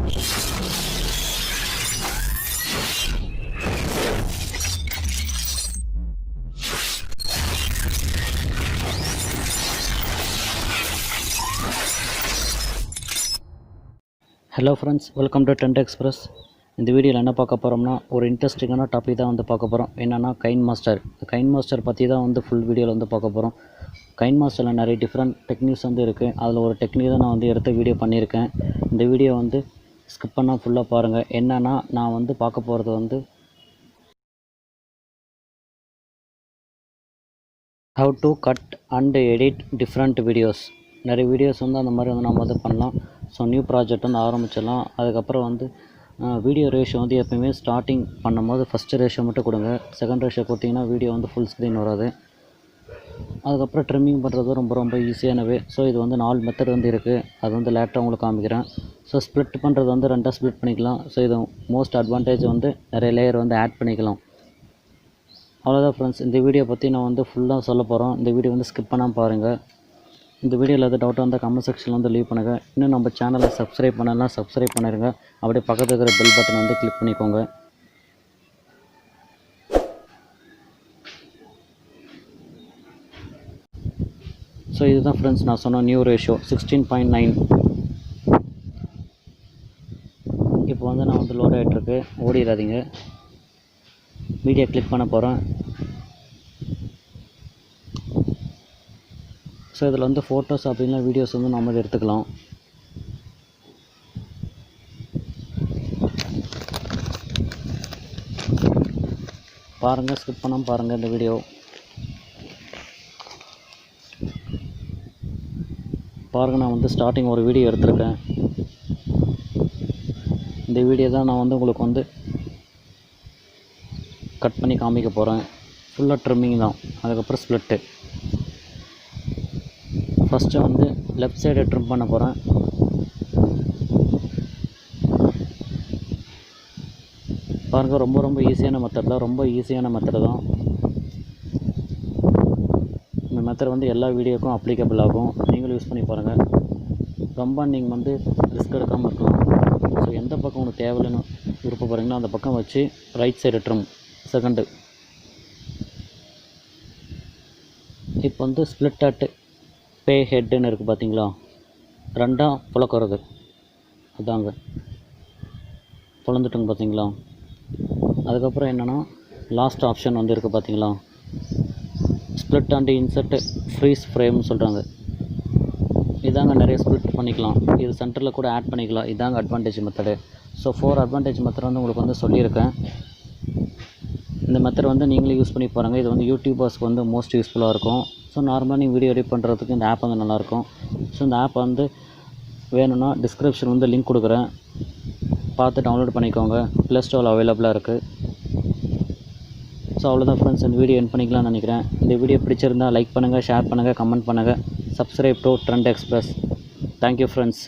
Hello friends, welcome to tent express. இந்த வீடியோவில் என்ன பார்க்க போகிறோம்னா, ஒரு இன்ட்ரெஸ்டிங்கான டாபிக் தான் பார்க்க போகிறோம். என்னென்னா கைன் மாஸ்டர். கைன் மாஸ்டர் பற்றி தான் ஃபுல் வீடியோவில் பார்க்க போகிறோம். கைன் மாஸ்டரில் நிறைய டிஃப்ரெண்ட் டெக்னிக்ஸ் இருக்குது. அதில் ஒரு டெக்னிக் தான் நான் எடுத்து வீடியோ பண்ணியிருக்கேன். இந்த வீடியோ ஸ்கிப் பண்ணால் ஃபுல்லாக பாருங்கள். என்னென்னா நான் பார்க்க போகிறது how to cut and edit different videos. நிறைய வீடியோஸ் அந்த மாதிரி நம்ம பண்ணலாம். ஸோ நியூ ப்ராஜெக்ட் ஆரம்பிச்சிடலாம். அதுக்கப்புறம் வீடியோ ரேஷியோ எப்போயுமே ஸ்டார்டிங் பண்ணும்போது ஃபஸ்ட்டு ரேஷியோ மட்டும் கொடுங்க. செகண்ட் ரேஷியோ கொடுத்திங்கன்னா வீடியோ ஃபுல் ஸ்க்ரீன் வராது. அதுக்கப்புறம் ட்ரிம்மிங் பண்ணுறது ரொம்ப ஈஸியானவே. ஸோ இது 4 மெத்தட் இருக்குது. அது லேட்டாக உங்களுக்கு காமிக்கிறேன். ஸோ ஸ்ப்ளிட் பண்ணுறது ரெண்டாக ஸ்ப்ளிட் பண்ணிக்கலாம். ஸோ இது மோஸ்ட் அட்வான்டேஜ் நிறைய லேயர் ஆட் பண்ணிக்கலாம். அவ்வளோதான் ஃப்ரெண்ட்ஸ். இந்த வீடியோ பற்றி நான் ஃபுல்லாக சொல்ல போகிறோம். இந்த வீடியோ ஸ்கிப் பண்ணாமல் பாருங்கள். இந்த வீடியோவில் எதாவது டவுட்டாக இருந்தால் கமெண்ட் செக்ஷனில் லீவ் பண்ணுங்கள். இன்னும் நம்ம சேனலை சப்ஸ்கிரைப் பண்ணலாம், சப்ஸ்கிரைப் பண்ணிடுங்க. அப்படியே பக்கத்தில் இருக்கிற பெல் பட்டன் கிளிக் பண்ணிக்கோங்க. ஸோ இதுதான் ஃப்ரெண்ட்ஸ் நான் சொன்ன நியூ ரேஷியோ 16.9. இப்போ நான் லோட் ஆகிட்டுருக்கு. ஓடிடாதீங்க. வீடியோ கிளிக் பண்ண போகிறேன். ஸோ இதில் ஃபோட்டோஸ் அப்படின்னா வீடியோஸ் நம்ம எடுத்துக்கலாம். பாருங்கள், ஸ்கிப் பண்ணாமல் பாருங்கள் இந்த வீடியோ. பாருங்கள், நான் ஸ்டார்டிங் ஒரு வீடியோ எடுத்திருக்கேன். இந்த வீடியோ தான் நான் உங்களுக்கு கட் பண்ணி காமிக்க போகிறேன். ஃபுல்லாக ட்ரிம்மிங் தான். அதுக்கப்புறம் ஸ்ப்ளிட்டு. ஃபஸ்ட்டு லெஃப்ட் சைடை ட்ரிம் பண்ண போகிறேன். பாருங்கள், ரொம்ப ஈஸியான மெத்தடில் ரொம்ப ஈஸியான மெத்தடு தான். இந்த மெத்தட் எல்லா வீடியோக்கும் அப்ளிகபிள் ஆகும். நீங்களும் யூஸ் பண்ணி பாருங்கள். ரொம்ப நீங்கள் ரிஸ்க் எடுக்காமல் இருக்கலாம். ஸோ எந்த பக்கம் உங்களுக்கு தேவையில்லைன்னு விருப்பப்படுறீங்களோ அந்த பக்கம் வச்சு ரைட் சைடு ட்ரிம். செகண்டு இப்போ ஸ்ப்ளிட் அட் பே ஹெட்டுன்னு இருக்குது பார்த்தீங்களா, ரெண்டாக புழக்கிறது. அதாங்க புலந்துட்டுங்க பார்த்தீங்களா. அதுக்கப்புறம் என்னென்னா லாஸ்ட் ஆப்ஷன் இருக்குது பார்த்தீங்களா, ஸ்ப்ளிட் அண்ட் இன்சர்ட் ஃப்ரீஸ் ஃப்ரேம்னு சொல்கிறாங்க. இதாங்க நிறைய ஸ்ப்ளிட் பண்ணிக்கலாம். இது சென்டரில் கூட ஆட் பண்ணிக்கலாம். இதாங்க advantage method. So 4 advantage method உங்களுக்கு சொல்லியிருக்கேன். இந்த மெத்தட் நீங்களே யூஸ் பண்ணி பாருங்கள். இது யூடியூபர்ஸ்க்கு மோஸ்ட் யூஸ்ஃபுல்லாக இருக்கும். ஸோ நார்மலாக நீங்கள் வீடியோ எடிட் பண்ணுறதுக்கு இந்த ஆப் நல்லாயிருக்கும். ஸோ இந்த ஆப் வேணும்னா டிஸ்கிரிப்ஷன் லிங்க் கொடுக்குறேன். பார்த்து டவுன்லோட் பண்ணிக்கோங்க. ப்ளே ஸ்டோரில் அவைலபிளாக இருக்குது. ஸோ அவ்வளோதான் ஃப்ரெண்ட்ஸ், இந்த வீடியோ எண்ட் பண்ணிக்கலாம்னு நினைக்கிறேன். இந்த வீடியோ பிடிச்சிருந்தால் லைக் பண்ணுங்கள், ஷேர் பண்ணுங்கள், கமெண்ட் பண்ணுங்கள். Subscribe to trend express. Thank you friends.